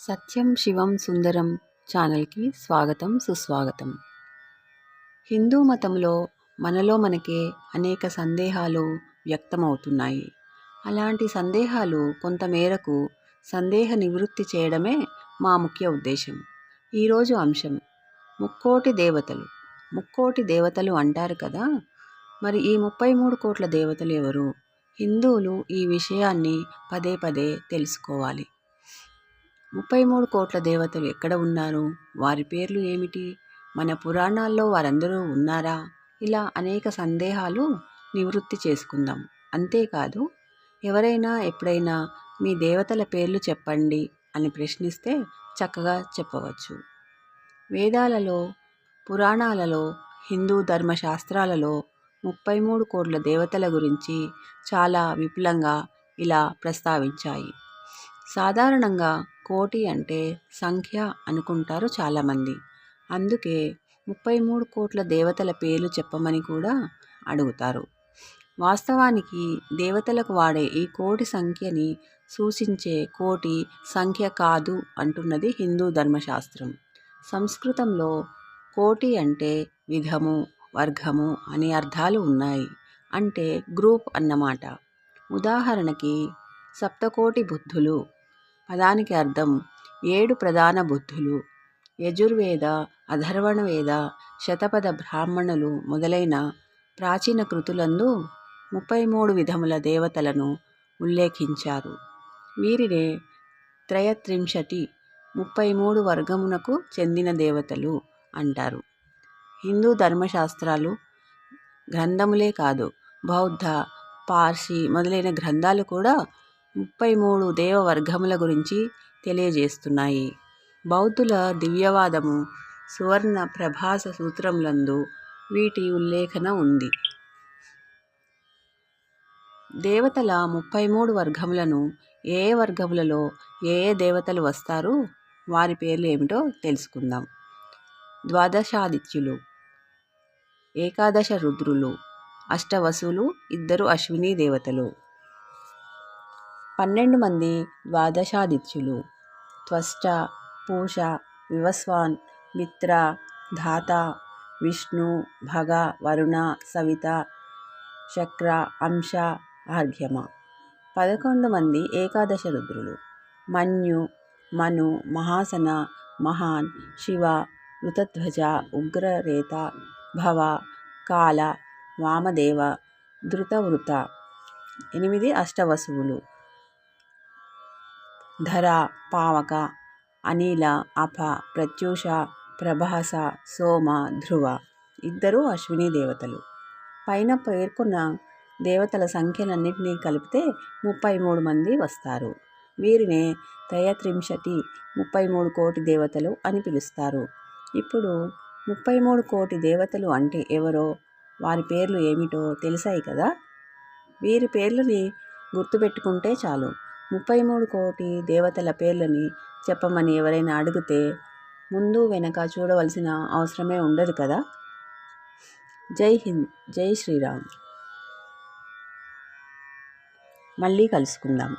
సత్యం శివం సుందరం ఛానల్కి స్వాగతం సుస్వాగతం. హిందూ మతంలో మనలో మనకే అనేక సందేహాలు వ్యక్తమవుతున్నాయి. అలాంటి సందేహాలు కొంతమేరకు సందేహ నివృత్తి చేయడమే మా ముఖ్య ఉద్దేశం. ఈరోజు అంశం ముక్కోటి దేవతలు. ముక్కోటి దేవతలు అంటారు కదా, మరి ఈ 33 కోట్ల దేవతలు ఎవరు? హిందువులు ఈ విషయాన్ని పదే పదే తెలుసుకోవాలి. 33 కోట్ల దేవతలు ఎక్కడ ఉన్నారు? వారి పేర్లు ఏమిటి? మన పురాణాల్లో వారందరూ ఉన్నారా? ఇలా అనేక సందేహాలు నివృత్తి చేసుకుందాం. అంతేకాదు, ఎవరైనా ఎప్పుడైనా మీ దేవతల పేర్లు చెప్పండి అని ప్రశ్నిస్తే చక్కగా చెప్పవచ్చు. వేదాలలో, పురాణాలలో, హిందూ ధర్మశాస్త్రాలలో 33 కోట్ల దేవతల గురించి చాలా విపులంగా ఇలా ప్రస్తావించాయి. సాధారణంగా కోటి అంటే సంఖ్య అనుకుంటారు చాలామంది. అందుకే 33 కోట్ల దేవతల పేర్లు చెప్పమని కూడా అడుగుతారు. వాస్తవానికి దేవతలకు వాడే ఈ కోటి సంఖ్యని సూచించే కోటి సంఖ్య కాదు అంటున్నది హిందూ ధర్మశాస్త్రం. సంస్కృతంలో కోటి అంటే విధము, వర్గము అనే అర్థాలు ఉన్నాయి. అంటే గ్రూప్ అన్నమాట. ఉదాహరణకి సప్తకోటి బుద్ధులు పదానికి అర్థం 7 ప్రధాన బుద్ధులు. యజుర్వేద, అథర్వణ వేద, శతపథ బ్రాహ్మణులు మొదలైన ప్రాచీన కృతులందు 33 విధముల దేవతలను ఉల్లేఖించారు. వీరినే త్రయత్రింశతి 33 వర్గమునకు చెందిన దేవతలు అంటారు. హిందూ ధర్మశాస్త్రాలు గ్రంథములే కాదు, బౌద్ధ, పార్సీ మొదలైన గ్రంథాలు కూడా 33 దేవవర్గముల గురించి తెలియజేస్తున్నాయి. బౌద్ధుల దివ్యవాదము సువర్ణ ప్రభాస సూత్రములందు వీటి ఉల్లేఖన ఉంది. దేవతల 33 వర్గములను ఏ వర్గములలో ఏ దేవతలు వస్తారు, వారి పేర్లు ఏమిటో తెలుసుకుందాం. ద్వాదశాదిత్యులు, ఏకాదశ రుద్రులు, అష్టవసులు, 2 అశ్విని దేవతలు. 12 మంది ద్వాదశాదిత్యులు: త్వష్ట, పూష, వివస్వాన్, మిత్ర, ధాత, విష్ణు, భగ, వరుణ, సవిత, శక్ర, అంశ, ఆర్ఘ్యమ. 11 మంది ఏకాదశ రుద్రులు: మన్యు, మను, మహాసన, మహాన్, శివ, ఋతధ్వజ, ఉగ్రరేత, భవ, కాల, వామదేవ, ధృతవృత. 8 అష్టవసువులు: ధర, పావక, అనిల, అప, ప్రత్యూష, ప్రభాస, సోమ, ధ్రువ. 2 అశ్విని దేవతలు. పైన పేర్కొన్న దేవతల సంఖ్యలన్నింటినీ కలిపితే 33 మంది వస్తారు. వీరినే త్రయత్రింశతి 33 కోటి దేవతలు అని పిలుస్తారు. ఇప్పుడు 33 కోటి దేవతలు అంటే ఎవరో, వారి పేర్లు ఏమిటో తెలిసాయి కదా. వీరి పేర్లని గుర్తుపెట్టుకుంటే చాలు. 33 కోటి దేవతల పేర్లని చెప్పమని ఎవరైనా అడిగితే ముందు వెనక చూడవలసిన అవసరమే ఉండదు కదా. జై హింద్, జై శ్రీరామ్. మళ్ళీ కలుసుకుందాం.